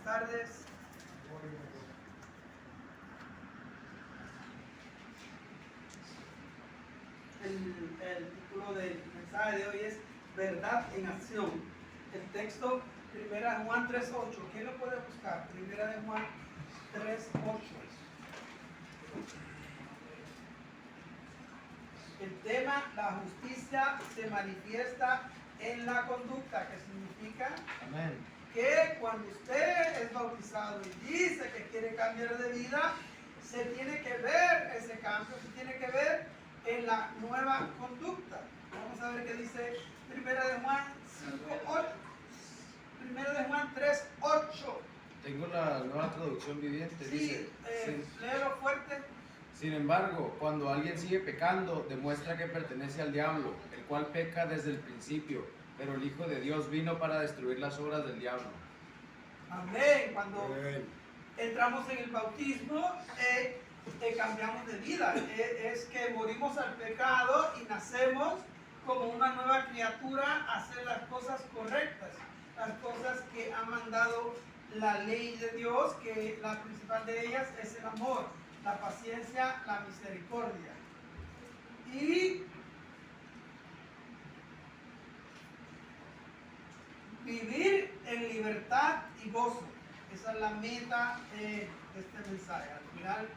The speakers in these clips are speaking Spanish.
tardes. El título del mensaje de hoy es Verdad en Acción. El texto, 1 Juan 3:8. ¿Quién lo puede buscar? 1 Juan 3:8. El tema, la justicia se manifiesta en la conducta, que significa Amén. que cuando usted es bautizado y dice que quiere cambiar de vida, se tiene que ver ese cambio, se tiene que ver en la nueva conducta. Vamos a ver qué dice 1 de Juan 5:8. 1 de Juan 3:8. Tengo la nueva traducción viviente. Sí, Dice, léelo fuerte. sin embargo, cuando alguien sigue pecando, demuestra que pertenece al diablo, el cual peca desde el principio, pero el Hijo de Dios vino para destruir las obras del diablo. Amén. Cuando entramos en el bautismo, cambiamos de vida. Es que morimos al pecado y nacemos como una nueva criatura a hacer las cosas correctas, las cosas que ha mandado la ley de Dios, que la principal de ellas es el amor, la paciencia, la misericordia. Y vivir en libertad y gozo. Esa es la meta de este mensaje. Al final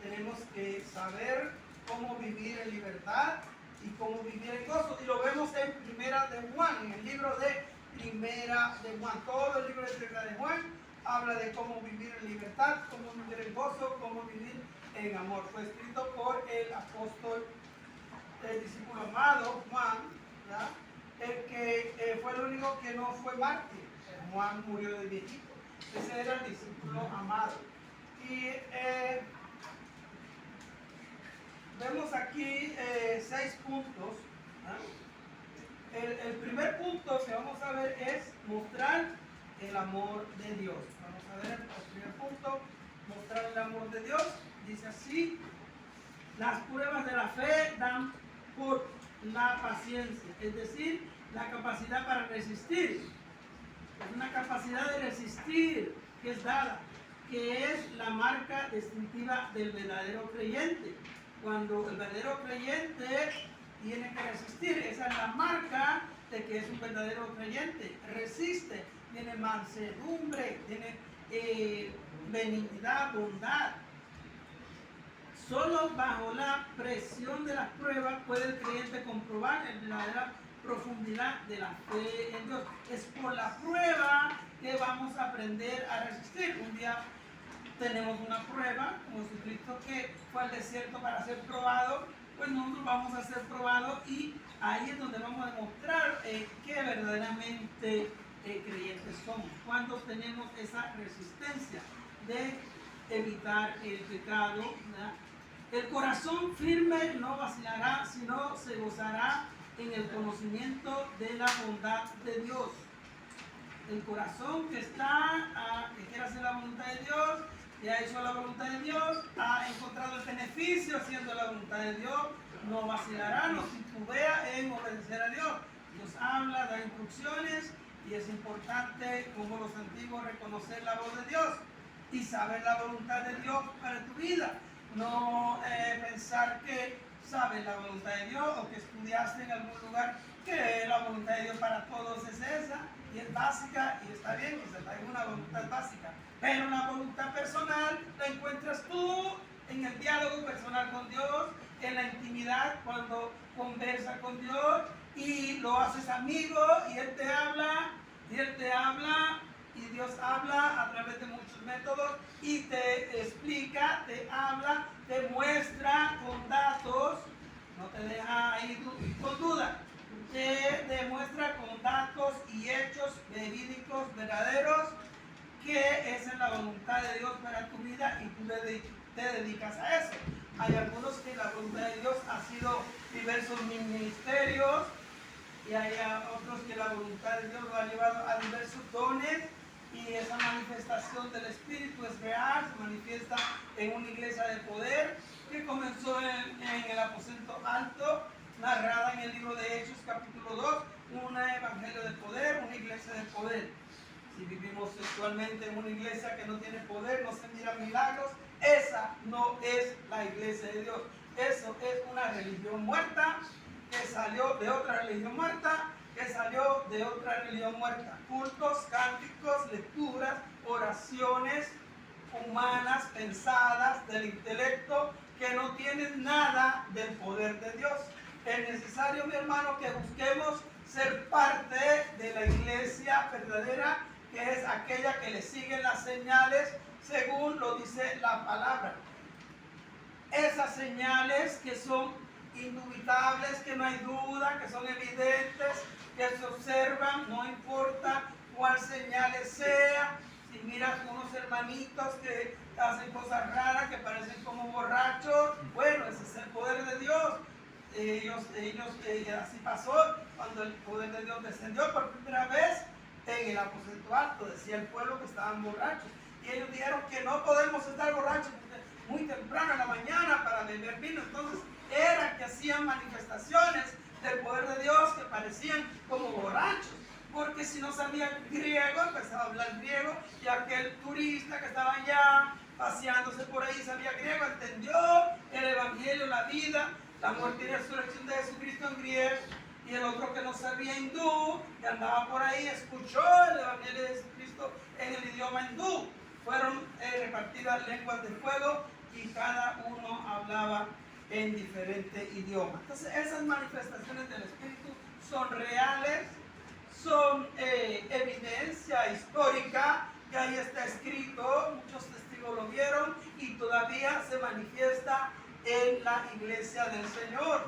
tenemos que saber cómo vivir en libertad y cómo vivir en gozo. Y lo vemos en Primera de Juan, en el libro de Primera de Juan. Todo el libro de Primera de Juan habla de cómo vivir en libertad, cómo vivir en gozo, cómo vivir en amor. Fue escrito por el apóstol, el discípulo amado Juan, ¿verdad? El que fue el único que no fue mártir. Juan murió de viejito. Ese era el discípulo amado. Y vemos aquí 6 puntos. El primer punto que vamos a ver es mostrar el amor de Dios. Vamos a ver el primer punto, mostrar el amor de Dios. Dice así: las pruebas de la fe dan por la paciencia, es decir, la capacidad para resistir. Es una capacidad de resistir que es dada, que es la marca distintiva del verdadero creyente. Cuando el verdadero creyente tiene que resistir, esa es la marca de que es un verdadero creyente. Resiste, tiene mansedumbre, tiene benignidad, bondad. Solo bajo la presión de las pruebas puede el creyente comprobar la verdadera profundidad de la fe en Dios. Es por la prueba que vamos a aprender a resistir. Un día tenemos una prueba, como Jesucristo que fue al desierto para ser probado, pues nosotros vamos a ser probados y ahí es donde vamos a demostrar que verdaderamente creyentes somos. Cuando tenemos esa resistencia de evitar el pecado, ¿verdad? El corazón firme no vacilará, sino se gozará en el conocimiento de la bondad de Dios. El corazón que que quiere hacer la voluntad de Dios, ya hizo la voluntad de Dios, ha encontrado el beneficio haciendo la voluntad de Dios, no vacilará, no titubea en obedecer a Dios. Dios habla, da instrucciones y es importante, como los antiguos, reconocer la voz de Dios y saber la voluntad de Dios para tu vida. No pensar que sabes la voluntad de Dios o que estudiaste en algún lugar que la voluntad de Dios para todos es esa y es básica y está bien, que se traiga una voluntad básica, pero la voluntad personal la encuentras tú en el diálogo personal con Dios, en la intimidad cuando conversas con Dios y lo haces amigo y Él te habla y Dios habla a través de muchos métodos y te explica, te habla, te muestra con datos, no te deja ahí con duda, te demuestra con datos y hechos verídicos, verdaderos, que esa es la voluntad de Dios para tu vida y tú te dedicas a eso. Hay algunos que la voluntad de Dios ha sido diversos ministerios y hay otros que la voluntad de Dios lo ha llevado a diversos dones. Y esa manifestación del Espíritu es real, se manifiesta en una iglesia de poder que comenzó en el aposento alto, narrada en el libro de Hechos capítulo 2, un evangelio de poder, una iglesia de poder. Si vivimos sexualmente en una iglesia que no tiene poder, no se miran milagros, esa no es la iglesia de Dios. Eso es una religión muerta que salió de otra religión muerta, que salió de otra religión muerta. Cultos, cánticos, lecturas, oraciones humanas, pensadas, del intelecto, que no tienen nada del poder de Dios. Es necesario, mi hermano, que busquemos ser parte de la iglesia verdadera, que es aquella que le siguen las señales según lo dice la palabra. Esas señales que son indubitables, que no hay duda, que son evidentes, que se observan, no importa cuál señales sea. Si miras unos hermanitos que hacen cosas raras, que parecen como borrachos, bueno, ese es el poder de Dios. Así pasó cuando el poder de Dios descendió por primera vez en el aposento alto. Decía el pueblo que estaban borrachos. Y ellos dijeron que no podemos estar borrachos porque muy temprano en la mañana para beber vino. Entonces era que hacían manifestaciones del poder de Dios que parecían como borrachos. Porque si no sabía griego, empezaba a hablar griego, y aquel turista que estaba allá paseándose por ahí sabía griego, entendió el evangelio, la vida, la muerte y la resurrección de Jesucristo en griego. Y el otro que no sabía hindú, que andaba por ahí, escuchó el evangelio de Jesucristo en el idioma hindú. Fueron repartidas lenguas de fuego y cada uno hablaba en diferente idioma. Entonces esas manifestaciones del Espíritu son reales, son evidencia histórica, que ahí está escrito, muchos testigos lo vieron y todavía se manifiesta en la iglesia del Señor.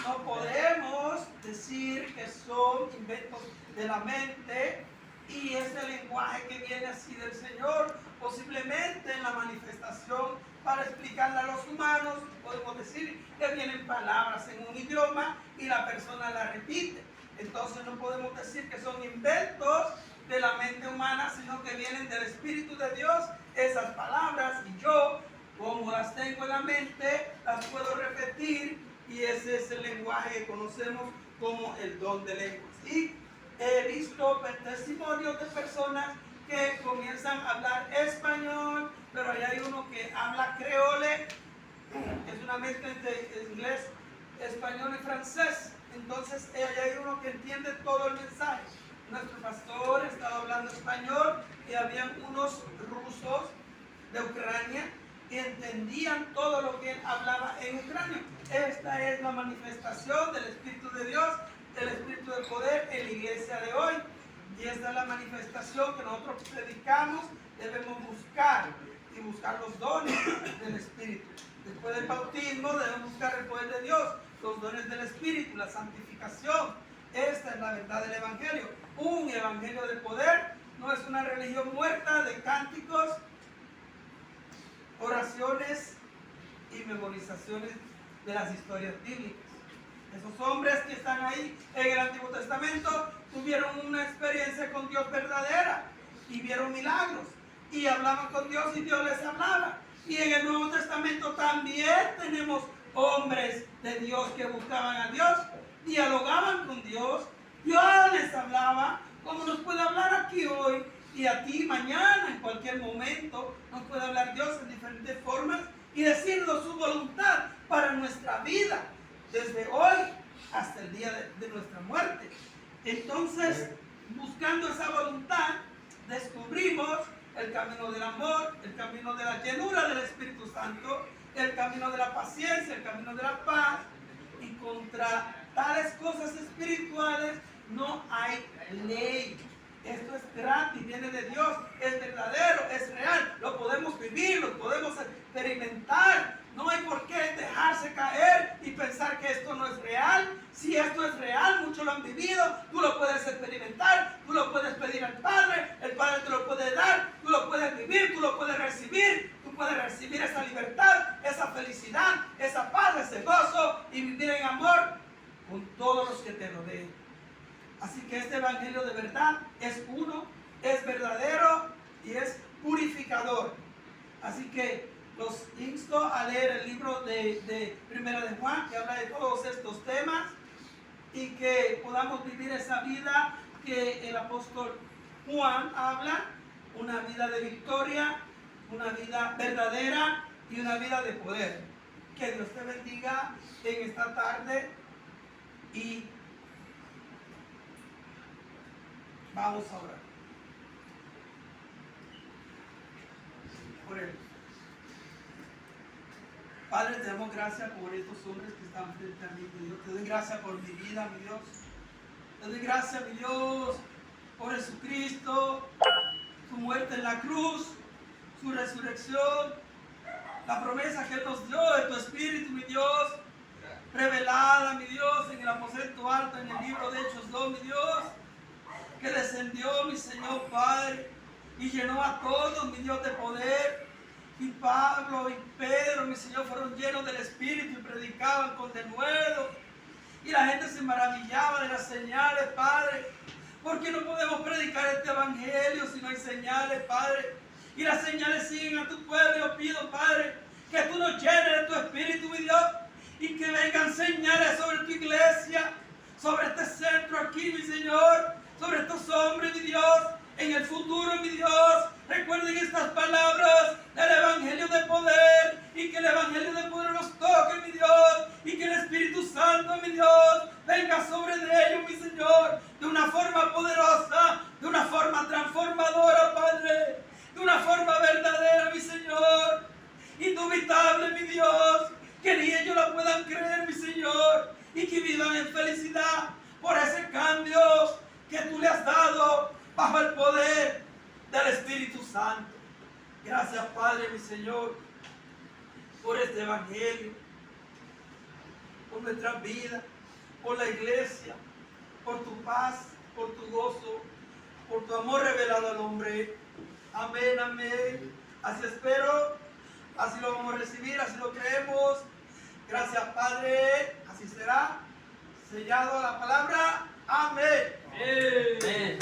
No podemos decir que son inventos de la mente y ese lenguaje que viene así del Señor. Posiblemente en la manifestación para explicarle a los humanos podemos decir que vienen palabras en un idioma y la persona la repite. Entonces no podemos decir que son inventos de la mente humana, sino que vienen del Espíritu de Dios esas palabras, y yo, como las tengo en la mente, las puedo repetir, y ese es el lenguaje que conocemos como el don de lenguas. Y he visto testimonios de personas que comienzan a hablar español, pero ahí hay uno que habla creole, es una mezcla entre inglés, español y francés. Entonces hay uno que entiende todo el mensaje. Nuestro pastor estaba hablando español y habían unos rusos de Ucrania que entendían todo lo que él hablaba en ucranio. Esta es la manifestación del Espíritu de Dios, del Espíritu de poder en la iglesia de hoy. Y esta es la manifestación que nosotros predicamos, debemos buscar y buscar los dones del Espíritu. Después del bautismo debemos buscar el poder de Dios, los dones del Espíritu, la santificación. Esta es la verdad del Evangelio. Un Evangelio de poder, no es una religión muerta de cánticos, oraciones y memorizaciones de las historias bíblicas. Esos hombres que están ahí en el Antiguo Testamento tuvieron una experiencia con Dios verdadera y vieron milagros y hablaban con Dios y Dios les hablaba. Y en el Nuevo Testamento también tenemos hombres de Dios que buscaban a Dios, dialogaban con Dios, Dios les hablaba, como nos puede hablar aquí hoy y a ti mañana, en cualquier momento, nos puede hablar Dios en diferentes formas y decirnos su voluntad para nuestra vida, desde hoy hasta el día de nuestra muerte. Entonces, buscando esa voluntad, descubrimos el camino del amor, el camino de la llenura del Espíritu Santo, el camino de la paciencia, el camino de la paz, y contra tales cosas espirituales no hay ley. Esto es gratis, viene de Dios, es verdadero, es real, lo podemos vivir, lo podemos experimentar. No hay por qué dejarse caer y pensar que esto no es real. Si esto es real, muchos lo han vivido, tú lo puedes experimentar, tú lo puedes pedir al Padre, el Padre te lo puede dar, tú lo puedes vivir, tú lo puedes recibir, tú puedes recibir esa libertad, esa felicidad, esa paz, ese gozo y vivir en amor con todos los que te rodeen. Así que este evangelio de verdad es uno, es verdadero y es purificador. Así que los insto a leer el libro de Primera de Juan, que habla de todos estos temas, y que podamos vivir esa vida que el apóstol Juan habla una vida de victoria, una vida verdadera y una vida de poder. Que Dios te bendiga en esta tarde y vamos a orar. Oremos. Padre, te damos gracias por estos hombres que están frente a mí, mi Dios. Te doy gracias por mi vida, mi Dios. Te doy gracias, mi Dios, por Jesucristo, su muerte en la cruz, su resurrección, la promesa que Él nos dio de tu Espíritu, mi Dios, revelada, mi Dios, en el aposento alto, en el libro de Hechos 2, mi Dios, que descendió, mi Señor Padre, y llenó a todos, mi Dios, de poder. Y Pablo y Pedro, mi Señor, fueron llenos del Espíritu y predicaban con denuedo. Y la gente se maravillaba de las señales, Padre. Porque no podemos predicar este evangelio si no hay señales, Padre. Y las señales siguen a tu pueblo. Yo pido, Padre, que tú nos llenes de tu Espíritu, mi Dios. Y que vengan señales sobre tu iglesia, sobre este centro aquí, mi Señor. Sobre estos hombres, mi Dios. En el futuro, mi Dios, recuerden estas palabras del Evangelio de poder y que el Evangelio de poder los toque, mi Dios, y que el Espíritu Santo, mi Dios, venga sobre ellos, mi Señor, de una forma poderosa, de una forma transformadora, Padre, de una forma verdadera, mi Señor, indubitable, mi Dios, que ni ellos la puedan creer, mi Señor, y que vivan en felicidad por ese cambio que tú le has dado bajo el poder del Espíritu Santo. Gracias, Padre, mi Señor, por este evangelio, por nuestras vidas, por la iglesia, por tu paz, por tu gozo, por tu amor revelado al hombre. Amén, amén. Así espero, así lo vamos a recibir, así lo creemos. Gracias, Padre, así será. Sellado la palabra. Amén. Amén.